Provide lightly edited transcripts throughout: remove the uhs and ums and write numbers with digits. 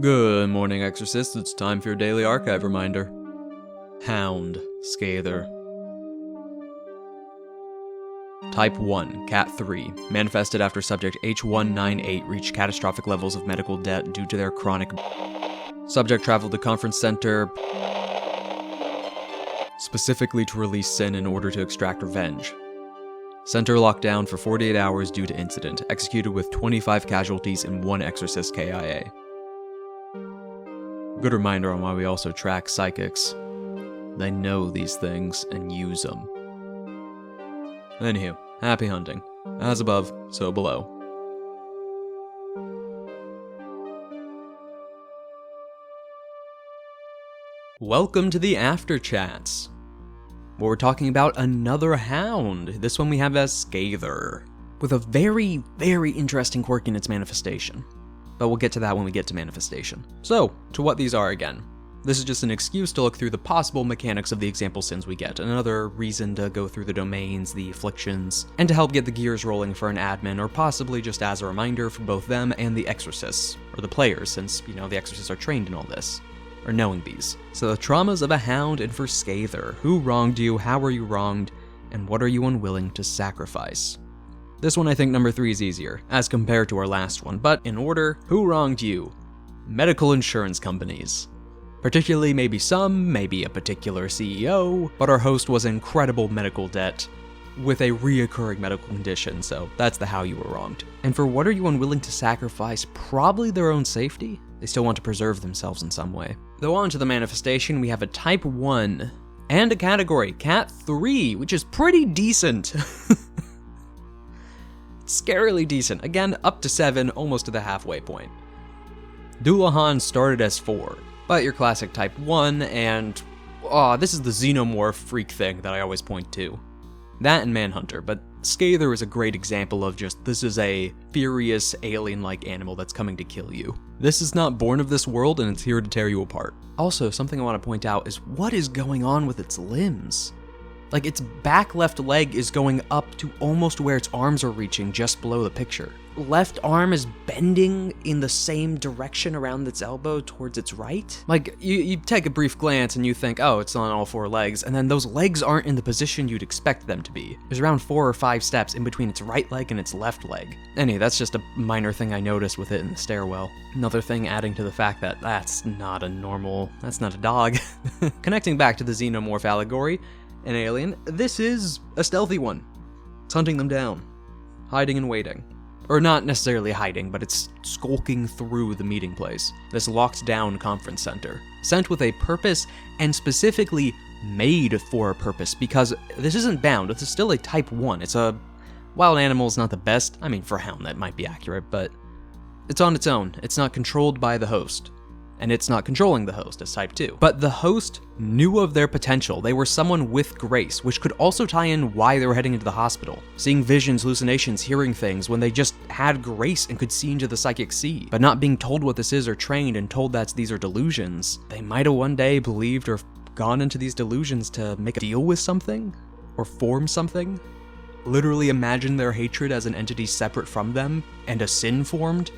Good morning, Exorcists. It's time for your daily archive reminder. Hound, Scather. Type 1, Cat 3, manifested after subject H198 reached catastrophic levels of medical debt due to their chronic. Subject traveled to conference center specifically to release sin in order to extract revenge. Center locked down for 48 hours due to incident, executed with 25 casualties and 1 Exorcist KIA. Good reminder on why we also track psychics. They know these things and use them. Anywho, happy hunting. As above, so below. Welcome to the After Chats, where we're talking about another hound. This one we have as Scather, with a very, very interesting quirk in its manifestation. But we'll get to that when we get to manifestation. So, to what these are again. This is just an excuse to look through the possible mechanics of the example sins we get, another reason to go through the domains, the afflictions, and to help get the gears rolling for an admin, or possibly just as a reminder for both them and the Exorcists, or the players, since, the Exorcists are trained in all this, or knowing these. So the traumas of a hound and for Scather. Who wronged you, how were you wronged, and what are you unwilling to sacrifice? This one I think number 3 is easier, as compared to our last one, but in order, who wronged you? Medical insurance companies. Particularly maybe a particular CEO, but our host was in incredible medical debt with a reoccurring medical condition, so that's the how you were wronged. And for what are you unwilling to sacrifice? Probably their own safety? They still want to preserve themselves in some way. Though on to the manifestation, we have a type 1 and a category, Cat 3, which is pretty decent. Scarily decent. Again, up to 7, almost to the halfway point. Doulahan started as 4, but your classic type 1, and this is the xenomorph freak thing that I always point to. That and Manhunter, but Scather is a great example of just, this is a furious alien-like animal that's coming to kill you. This is not born of this world, and it's here to tear you apart. Also, something I want to point out is what is going on with its limbs? Like, its back left leg is going up to almost where its arms are reaching, just below the picture. Left arm is bending in the same direction around its elbow towards its right. Like, you take a brief glance and you think, oh, it's on all 4 legs, and then those legs aren't in the position you'd expect them to be. There's around 4 or 5 steps in between its right leg and its left leg. That's just a minor thing I noticed with it in the stairwell. Another thing adding to the fact that that's not a dog. Connecting back to the xenomorph allegory, an alien, this is a stealthy one. It's hunting them down, hiding and waiting. Or not necessarily hiding, but it's skulking through the meeting place, this locked down conference center. Sent with a purpose, and specifically made for a purpose, because this isn't bound, this is still a type 1. It's a wild animal, is not the best. For hound that might be accurate, but it's on its own. It's not controlled by the host. And it's not controlling the host as type 2. But the host knew of their potential. They were someone with grace, which could also tie in why they were heading into the hospital. Seeing visions, hallucinations, hearing things, when they just had grace and could see into the psychic sea. But not being told what this is or trained and told that these are delusions, they might have one day believed or gone into these delusions to make a deal with something? Or form something? Literally imagine their hatred as an entity separate from them, and a sin formed?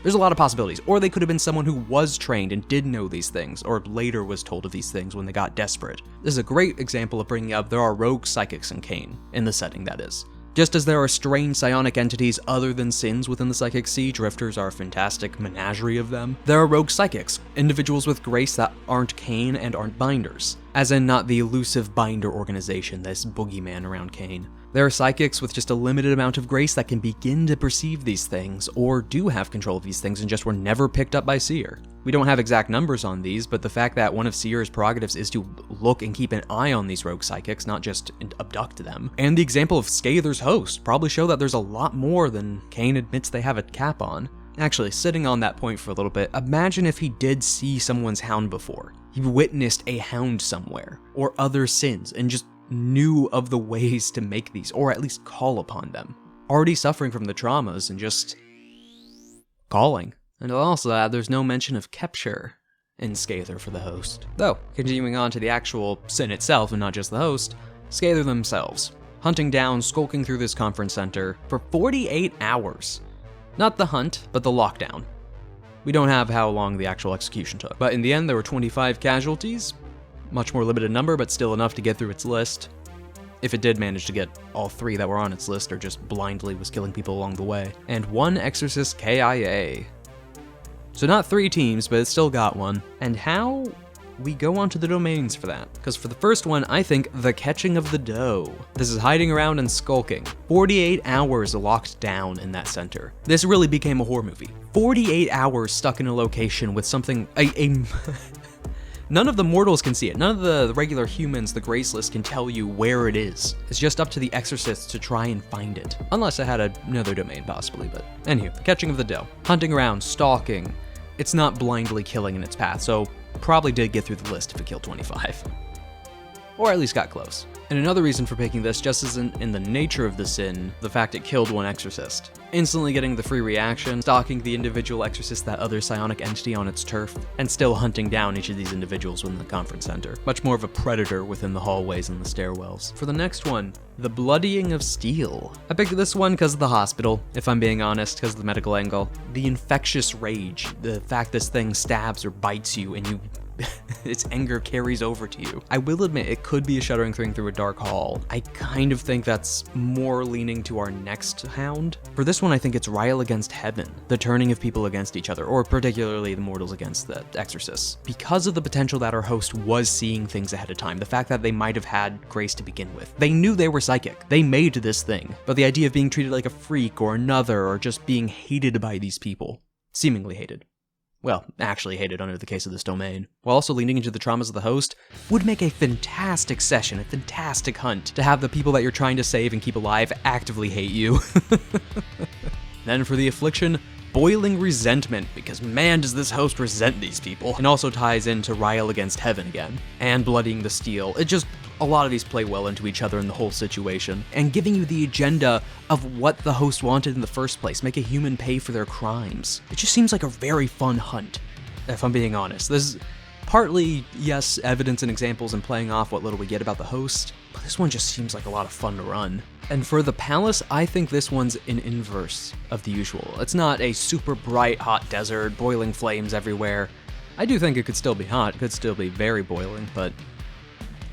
There's a lot of possibilities. Or they could have been someone who was trained and did know these things, or later was told of these things when they got desperate. This is a great example of bringing up there are rogue psychics in CAIN, in the setting that is. Just as there are strange psionic entities other than sins within the psychic sea, drifters are a fantastic menagerie of them, there are rogue psychics, individuals with grace that aren't CAIN and aren't binders. As in not the elusive binder organization, this boogeyman around CAIN. There are psychics with just a limited amount of grace that can begin to perceive these things, or do have control of these things and just were never picked up by Seer. We don't have exact numbers on these, but the fact that one of Seer's prerogatives is to look and keep an eye on these rogue psychics, not just abduct them, and the example of Scather's host probably show that there's a lot more than CAIN admits they have a cap on. Actually, sitting on that point for a little bit, imagine if he did see someone's hound before. He witnessed a hound somewhere, or other sins, and just knew of the ways to make these, or at least call upon them. Already suffering from the traumas and just calling. And I'll also add there's no mention of capture in Scather for the host. Though, continuing on to the actual sin itself and not just the host, Scather themselves, hunting down, skulking through this conference center for 48 hours. Not the hunt, but the lockdown. We don't have how long the actual execution took. But in the end, there were 25 casualties. Much more limited number, but still enough to get through its list. If it did manage to get all 3 that were on its list, or just blindly was killing people along the way. And 1 Exorcist KIA. So not 3 teams, but it still got one. And how? We go on to the domains for that. Because for the first one, I think the catching of the doe. This is hiding around and skulking. 48 hours locked down in that center. This really became a horror movie. 48 hours stuck in a location with something, none of the mortals can see it. None of the regular humans, the graceless, can tell you where it is. It's just up to the Exorcists to try and find it. Unless it had another domain, possibly, but anywho, the catching of the doe. Hunting around, stalking. It's not blindly killing in its path, so probably did get through the list if it killed 25. Or at least got close. And another reason for picking this just isn't in the nature of the sin, the fact it killed 1 exorcist. Instantly getting the free reaction, stalking the individual exorcist, that other psionic entity on its turf, and still hunting down each of these individuals within the conference center. Much more of a predator within the hallways and the stairwells. For the next one, the bloodying of steel. I picked this one because of the hospital, if I'm being honest, because of the medical angle. The infectious rage, the fact this thing stabs or bites you and you its anger carries over to you. I will admit, it could be a shuddering thing through a dark hall. I kind of think that's more leaning to our next Hound. For this one, I think it's Rile against Heaven, the turning of people against each other, or particularly the mortals against the Exorcists. Because of the potential that our host was seeing things ahead of time, the fact that they might have had grace to begin with. They knew they were psychic. They made this thing. But the idea of being treated like a freak or another, or just being hated by these people, seemingly hated. Well, actually hated under the case of this domain, while also leaning into the traumas of the host, would make a fantastic session, a fantastic hunt, to have the people that you're trying to save and keep alive actively hate you. Then for the affliction, boiling resentment, because man does this host resent these people, and also ties into Rile against Heaven again, and bloodying the steel. It just, a lot of these play well into each other in the whole situation, and giving you the agenda of what the host wanted in the first place, make a human pay for their crimes. It just seems like a very fun hunt, if I'm being honest. This is partly, yes, evidence and examples and playing off what little we get about the host, but this one just seems like a lot of fun to run. And for the palace, I think this one's an inverse of the usual. It's not a super bright, hot desert, boiling flames everywhere. I do think it could still be hot, it could still be very boiling, but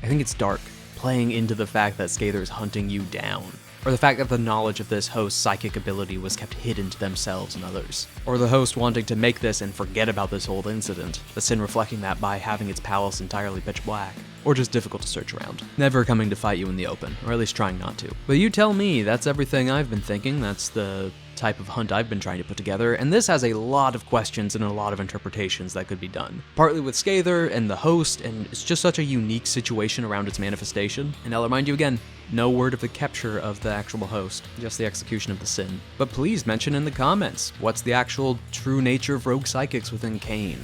I think it's dark, playing into the fact that Scather is hunting you down. Or the fact that the knowledge of this host's psychic ability was kept hidden to themselves and others. Or the host wanting to make this and forget about this whole incident, the sin reflecting that by having its palace entirely pitch black. Or just difficult to search around. Never coming to fight you in the open, or at least trying not to. But you tell me, that's everything I've been thinking, that's the type of hunt I've been trying to put together, and this has a lot of questions and a lot of interpretations that could be done. Partly with Scather and the host, and it's just such a unique situation around its manifestation. And I'll remind you again, no word of the capture of the actual host, just the execution of the sin. But please mention in the comments, what's the actual true nature of rogue psychics within CAIN?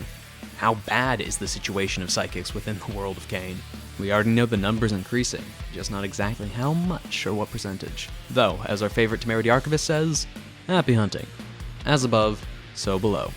How bad is the situation of psychics within the world of CAIN? We already know the number's increasing, just not exactly how much or what percentage. Though, as our favorite Temerity Archivist says, happy hunting. As above, so below.